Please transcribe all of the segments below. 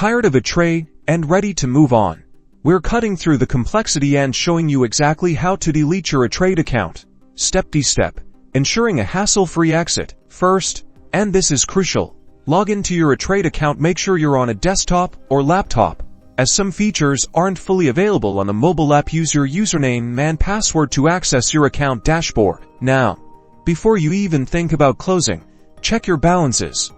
Tired of a trade and ready to move on? We're cutting through the complexity and showing you exactly how to delete your Etrade account, step by step, ensuring a hassle-free exit. First, and this is crucial, log into your Etrade account. Make sure you're on a desktop or laptop, as some features aren't fully available on the mobile app. Use your username and password to access your account dashboard. Now, before you even think about closing, check your balances.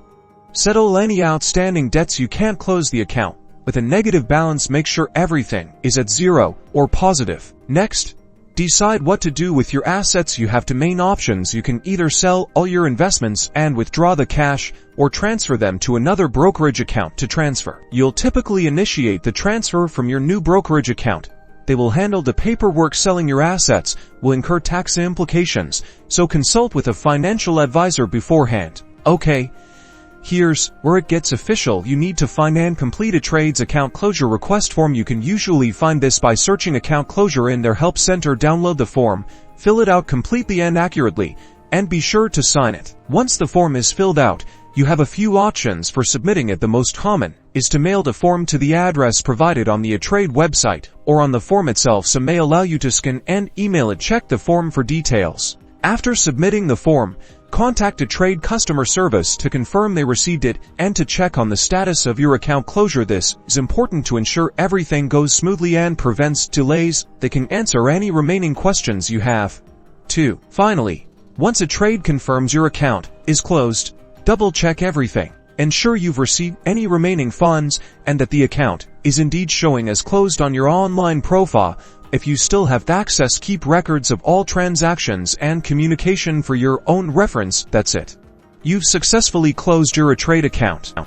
Settle any outstanding debts. You can't close the account with a negative balance. Make sure everything is at zero or positive. Next, decide what to do with your assets. You have two main options. You can either sell all your investments and withdraw the cash, or transfer them to another brokerage account. To transfer, you'll typically initiate the transfer from your new brokerage account. They will handle the paperwork. Selling your assets will incur tax implications, so consult with a financial advisor beforehand. Okay, here's where it gets official. You need to find and complete Etrade's account closure request form. You can usually find this by searching account closure in their help center. Download the form, fill it out completely and accurately, and be sure to sign it. Once the form is filled out, you have a few options for submitting it. The most common is to mail the form to the address provided on the Etrade website or on the form itself. Some may allow you to scan and email it. Check the form for details. After submitting the form, contact Etrade customer service to confirm they received it and to check on the status of your account closure. This is important to ensure everything goes smoothly and prevents delays. They can answer any remaining questions you have. 2. Finally, once Etrade confirms your account is closed, double-check everything. Ensure you've received any remaining funds and that the account is indeed showing as closed on your online profile. If you still have access, keep records of all transactions and communication for your own reference. That's it. You've successfully closed your Etrade account.